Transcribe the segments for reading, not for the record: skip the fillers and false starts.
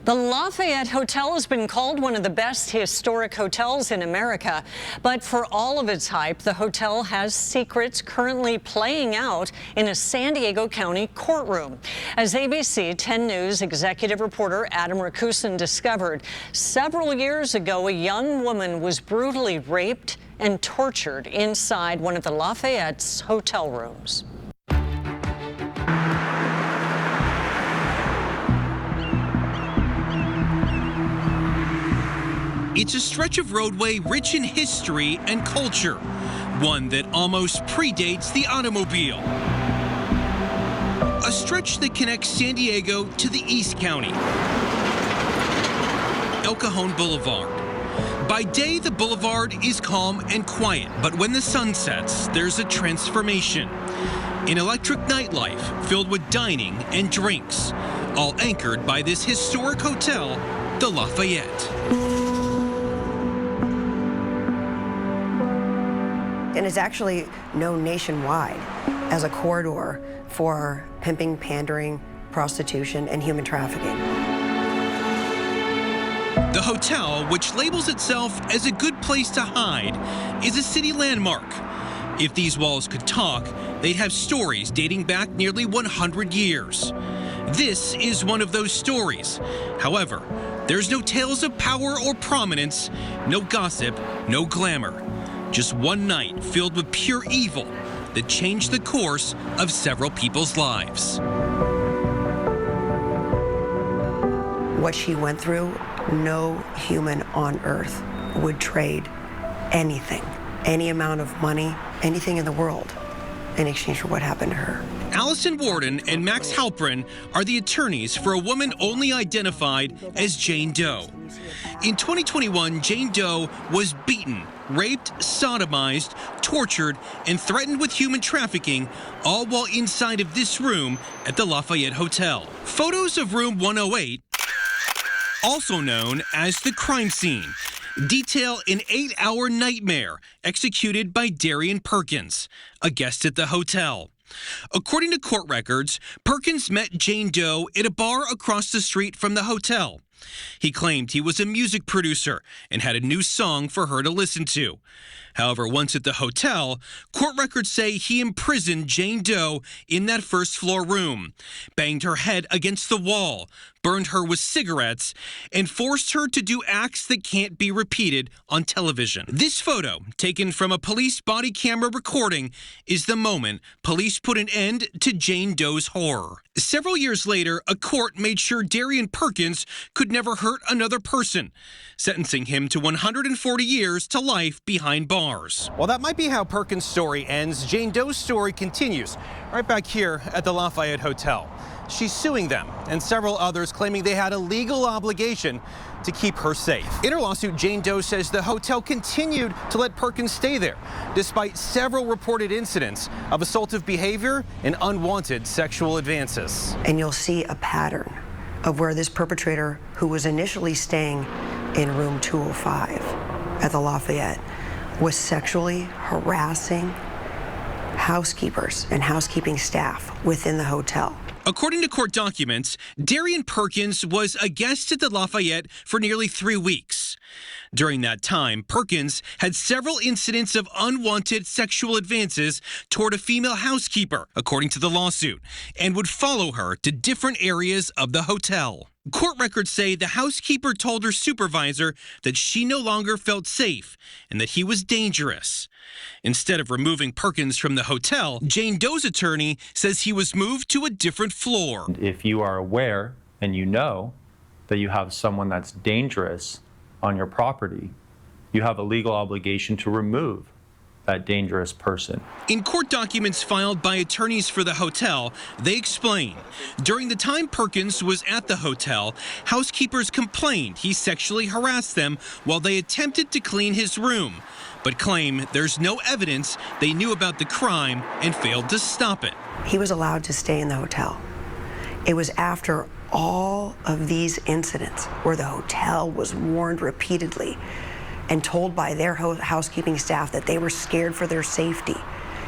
The Lafayette Hotel has been called one of the best historic hotels in America. But for all of its hype, the hotel has secrets currently playing out in a San Diego County courtroom. As ABC 10 News executive reporter Adam Rakusin discovered, several years ago, a young woman was brutally raped and tortured inside one of the Lafayette's hotel rooms. It's a stretch of roadway rich in history and culture, one that almost predates the automobile. A stretch that connects San Diego to the East County, El Cajon Boulevard. By day, the boulevard is calm and quiet, but when the sun sets, there's a transformation. An electric nightlife filled with dining and drinks, all anchored by this historic hotel, the Lafayette. And it's actually known nationwide as a corridor for pimping, pandering, prostitution, and human trafficking. The hotel, which labels itself as a good place to hide, is a city landmark. If these walls could talk, they'd have stories dating back nearly 100 years. This is one of those stories. However, there's no tales of power or prominence, no gossip, no glamour. Just one night filled with pure evil that changed the course of several people's lives. What she went through, no human on earth would trade anything, any amount of money, anything in the world in exchange for what happened to her. Allison Warden and Max Halprin are the attorneys for a woman only identified as Jane Doe. In 2021, Jane Doe was beaten, raped, sodomized, tortured, and threatened with human trafficking, all while inside of this room at the Lafayette Hotel. Photos of room 108, also known as the crime scene, detail an 8-hour nightmare executed by Darian Perkins, a guest at the hotel. According to court records, Perkins met Jane Doe at a bar across the street from the hotel. He claimed he was a music producer and had a new song for her to listen to. However, once at the hotel, court records say he imprisoned Jane Doe in that first-floor room, banged her head against the wall, burned her with cigarettes, and forced her to do acts that can't be repeated on television. This photo, taken from a police body camera recording, is the moment police put an end to Jane Doe's horror. Several years later, a court made sure Darian Perkins could never hurt another person, sentencing him to 140 years to life behind bars. Well, that might be how Perkins' story ends. Jane Doe's story continues right back here at the Lafayette Hotel. She's suing them and several others, claiming they had a legal obligation to keep her safe. In her lawsuit, Jane Doe says the hotel continued to let Perkins stay there, despite several reported incidents of assaultive behavior and unwanted sexual advances. And you'll see a pattern of where this perpetrator, who was initially staying in room 205 at the Lafayette, was sexually harassing housekeepers and housekeeping staff within the hotel. According to court documents, Darian Perkins was a guest at the Lafayette for nearly 3 weeks. During that time, Perkins had several incidents of unwanted sexual advances toward a female housekeeper, according to the lawsuit, and would follow her to different areas of the hotel. Court records say the housekeeper told her supervisor that she no longer felt safe and that he was dangerous. Instead of removing Perkins from the hotel, Jane Doe's attorney says he was moved to a different floor. If you are aware and you know that you have someone that's dangerous on your property, you have a legal obligation to remove that dangerous person. In court documents filed by attorneys for the hotel, they explain, during the time Perkins was at the hotel, housekeepers complained he sexually harassed them while they attempted to clean his room, but claim there's no evidence they knew about the crime and failed to stop it. He was allowed to stay in the hotel. It was after all of these incidents where the hotel was warned repeatedly and told by their housekeeping staff that they were scared for their safety.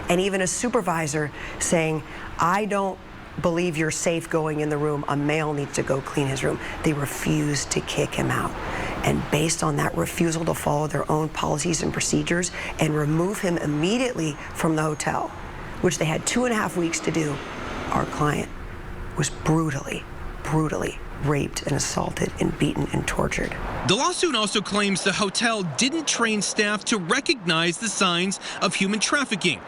And even a supervisor saying, I don't believe you're safe going in the room. A male needs to go clean his room. They refuse to kick him out. And based on that refusal to follow their own policies and procedures and remove him immediately from the hotel, which they had 2.5 weeks to do, our client was brutally raped and assaulted and beaten and tortured. The lawsuit also claims the hotel didn't train staff to recognize the signs of human trafficking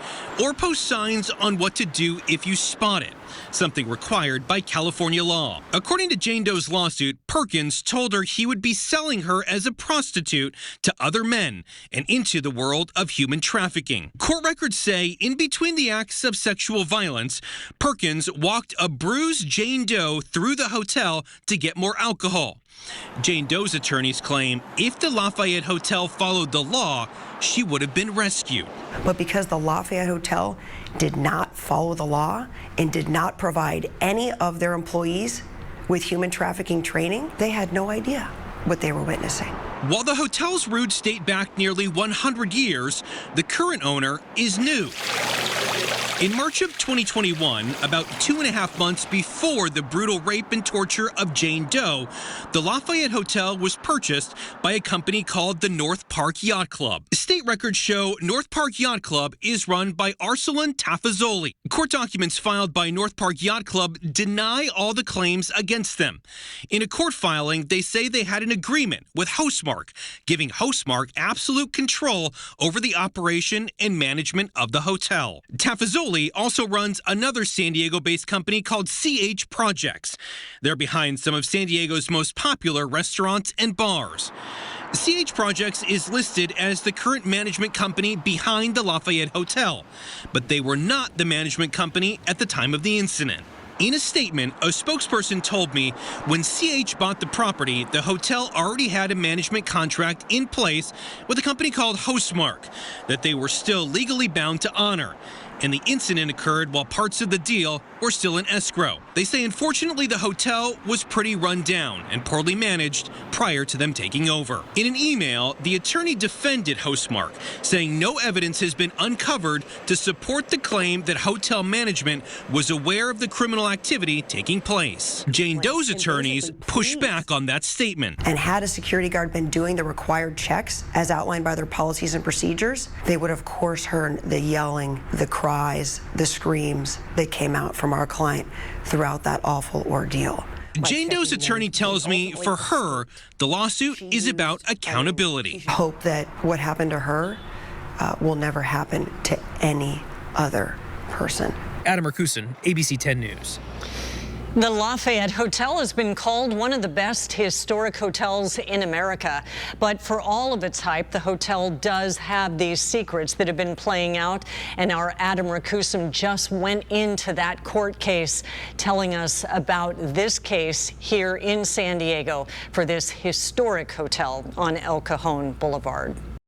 or post signs on what to do if you spot it, something required by California law. According to Jane Doe's lawsuit, Perkins told her he would be selling her as a prostitute to other men and into the world of human trafficking. Court records say in between the acts of sexual violence, Perkins walked a bruised Jane Doe through the hotel to get more alcohol. Jane Doe's attorneys claim if the Lafayette Hotel followed the law, she would have been rescued. But because the Lafayette Hotel did not follow the law and did not provide any of their employees with human trafficking training, they had no idea what they were witnessing. While the hotel's roots date back nearly 100 years, the current owner is new. In March of 2021, about 2.5 months before the brutal rape and torture of Jane Doe, the Lafayette Hotel was purchased by a company called the North Park Yacht Club. State records show North Park Yacht Club is run by Arsalan Tafazzoli. Court documents filed by North Park Yacht Club deny all the claims against them. In a court filing, they say they had an agreement with Hostmark, giving Hostmark absolute control over the operation and management of the hotel. Tafazzoli also runs another San Diego-based company called CH Projects. They're behind some of San Diego's most popular restaurants and bars. CH Projects is listed as the current management company behind the Lafayette Hotel, but they were not the management company at the time of the incident. In a statement, a spokesperson told me when CH bought the property, the hotel already had a management contract in place with a company called Hostmark that they were still legally bound to honor. And the incident occurred while parts of the deal were still in escrow. They say, unfortunately, the hotel was pretty run down and poorly managed prior to them taking over. In an email, the attorney defended Hostmark, saying no evidence has been uncovered to support the claim that hotel management was aware of the criminal activity taking place. Jane Doe's attorneys pushed back on that statement. And had a security guard been doing the required checks as outlined by their policies and procedures, they would of course heard the yelling, the cries, the screams that came out from our client throughout that awful ordeal. Jane Doe's attorney tells me for her, the lawsuit is about accountability. Hope that what happened to her will never happen to any other person. Adam Rakusin, ABC 10 News. The Lafayette Hotel has been called one of the best historic hotels in America. But for all of its hype, the hotel does have these secrets that have been playing out. And our Adam Rakusin just went into that court case, telling us about this case here in San Diego for this historic hotel on El Cajon Boulevard.